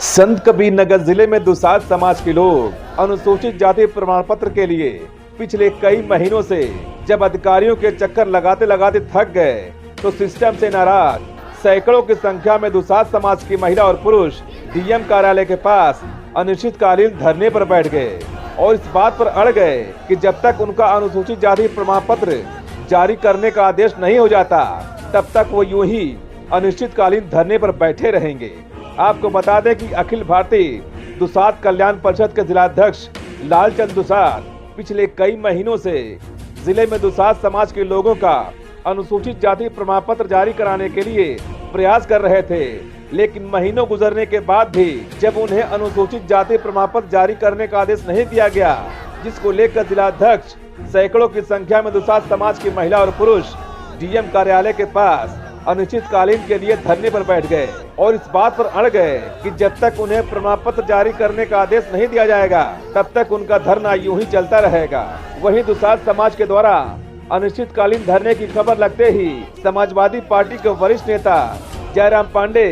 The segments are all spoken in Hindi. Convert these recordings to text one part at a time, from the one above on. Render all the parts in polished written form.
संत कबीर नगर जिले में दुसाध समाज के लोग अनुसूचित जाति प्रमाण पत्र के लिए पिछले कई महीनों से जब अधिकारियों के चक्कर लगाते लगाते थक गए तो सिस्टम से नाराज सैकड़ों की संख्या में दुसाध समाज की महिला और पुरुष डीएम कार्यालय के पास अनिश्चितकालीन धरने पर बैठ गए और इस बात पर अड़ गए कि जब तक उनका अनुसूचित जाति प्रमाण पत्र जारी करने का आदेश नहीं हो जाता तब तक वो यूं ही अनिश्चितकालीन धरने पर बैठे रहेंगे। आपको बता दें कि अखिल भारतीय दुसाध कल्याण परिषद के जिलाध्यक्ष लालचंद दुसाध पिछले कई महीनों से जिले में दुसाध समाज के लोगों का अनुसूचित जाति प्रमाण पत्र जारी कराने के लिए प्रयास कर रहे थे, लेकिन महीनों गुजरने के बाद भी जब उन्हें अनुसूचित जाति प्रमाण पत्र जारी करने का आदेश नहीं दिया गया, जिसको लेकर जिलाध्यक्ष सैकड़ों की संख्या में दुसाध समाज की महिला और पुरुष डीएम कार्यालय के पास अनिश्चितकालीन के लिए धरने पर बैठ गए और इस बात पर अड़ गए कि जब तक उन्हें प्रमाण पत्र जारी करने का आदेश नहीं दिया जाएगा तब तक उनका धरना यूं ही चलता रहेगा। वहीं दुसाध समाज के द्वारा अनिश्चितकालीन धरने की खबर लगते ही समाजवादी पार्टी के वरिष्ठ नेता जयराम पांडे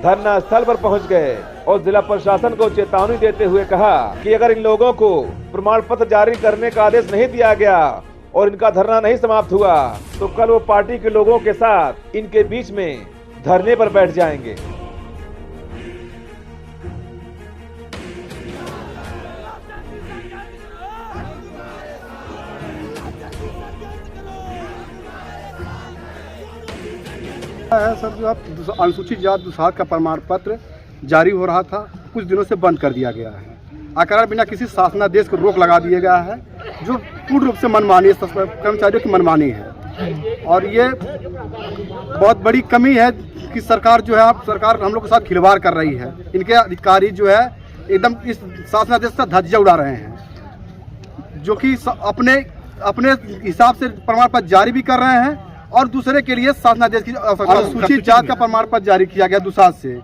धरना स्थल पर पहुंच गए और जिला प्रशासन को चेतावनी देते हुए कहा कि अगर इन लोगों को प्रमाण पत्र जारी करने का आदेश नहीं दिया गया और इनका धरना नहीं समाप्त हुआ तो कल वो पार्टी के लोगों के साथ इनके बीच में धरने पर बैठ जाएंगे। सर, जो आप अनुसूचित जाति दुसाध का प्रमाण पत्र जारी हो रहा था कुछ दिनों से बंद कर दिया गया है। आकार बिना किसी शासनादेश को रोक लगा दिया गया है, जो पूर्ण रूप से मनमानी है, कर्मचारियों की मनमानी है। और ये बहुत बड़ी कमी है कि सरकार जो है सरकार हम लोग के साथ खिलवाड़ कर रही है। इनके अधिकारी जो है एकदम इस शासनादेश का धज्जियां उड़ा रहे हैं, जो कि अपने हिसाब से प्रमाण पत्र जारी भी कर रहे हैं और दूसरे के लिए शासनादेश की अनुसूचित जाति का प्रमाण पत्र जारी किया गया दुसाध से।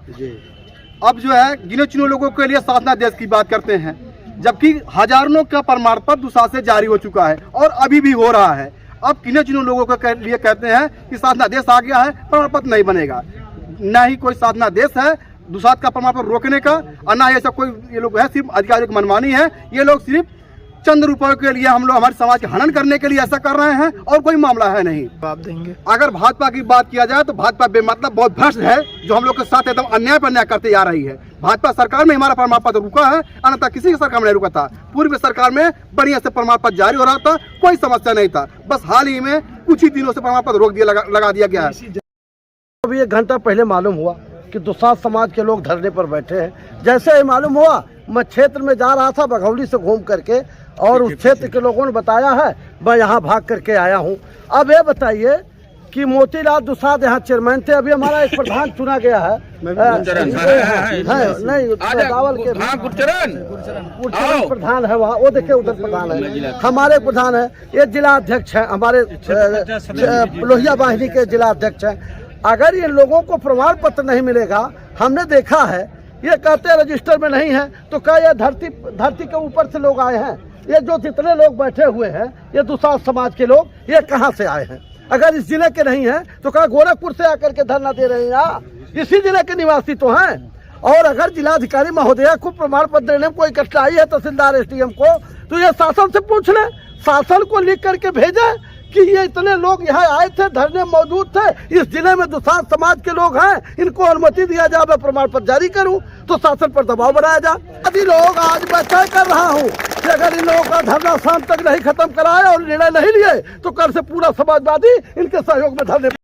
अब जो है गिने चुने लोगों के लिए शासनादेश की बात करते हैं, जबकि हजारों का प्रमाण पत्र दुसाध से जारी हो चुका है और अभी भी हो रहा है। अब गिने चुने लोगों के लिए कहते हैं कि शासनादेश आ गया है, प्रमाण पत्र नहीं बनेगा। न ही कोई शासनादेश है दुसाध का प्रमाण पत्र रोकने का और न ऐसा कोई ये लोग है, सिर्फ अधिकारियों की मनमानी है। ये लोग सिर्फ चंद रुपयों के लिए हम लोग हमारे समाज के हनन करने के लिए ऐसा कर रहे हैं और कोई मामला है नहीं। जवाब देंगे। अगर भाजपा की बात किया जाए तो भाजपा बेमतलब बहुत भ्रष्ट है, जो हम लोग के साथ एकदम अन्याय पर अन्याय करते जा रही है। भाजपा सरकार में हमारा प्रमाण पत्र रुका है, अन्यथा किसी की सरकार में नहीं रुका था। पूर्व सरकार में बढ़िया से प्रमाण पत्र जारी हो रहा था, कोई समस्या नहीं था। बस हाल ही में कुछ ही दिनों से प्रमाण पत्र रोक दिया लगा दिया गया है। अभी 1 घंटा पहले मालूम हुआ कि दुसाध समाज के लोग धरने पर बैठे हैं। जैसे ही मालूम हुआ मैं क्षेत्र में जा रहा था बघौली से घूम करके, और उस क्षेत्र के लोगों ने बताया है, मैं यहाँ भाग करके आया हूँ। अब ये बताइए कि मोतीलाल दुसाध यहाँ चेयरमैन थे, अभी हमारा एक प्रधान चुना गया है नहीं प्रधान है वहाँ, वो देखिए उधर प्रधान है, हमारे प्रधान है, ये जिला अध्यक्ष है, हमारे लोहिया वाहिनी के जिला अध्यक्ष है। अगर ये लोगों को प्रमाण पत्र नहीं मिलेगा, हमने देखा है ये कहते हैं रजिस्टर में नहीं है, तो क्या ये धरती के ऊपर से लोग आए हैं? ये जो जितने लोग बैठे हुए हैं ये दुसाध समाज के लोग, ये कहाँ से आए हैं? अगर इस जिले के नहीं है तो क्या गोरखपुर से आकर के धरना दे रहे हैं? या इसी जिले के निवासी तो हैं। और अगर जिलाधिकारी महोदया को प्रमाण पत्र देने में कोई कठिनाई है तहसीलदार एसडीएम को, तो ये शासन से पूछ ले, शासन को लिख करके भेजे कि ये इतने लोग यहाँ आए थे, धरने मौजूद थे, इस जिले में दुसाध समाज के लोग हैं, इनको अनुमति दिया जाए, मैं प्रमाण पत्र जारी करूं, तो शासन पर दबाव बनाया जाए। यदि लोग आज मैं तय कर रहा हूं कि अगर इन लोगों का धरना शाम तक नहीं खत्म कराए और निर्णय नहीं लिए तो कल से पूरा समाजवादी इनके सहयोग में धरने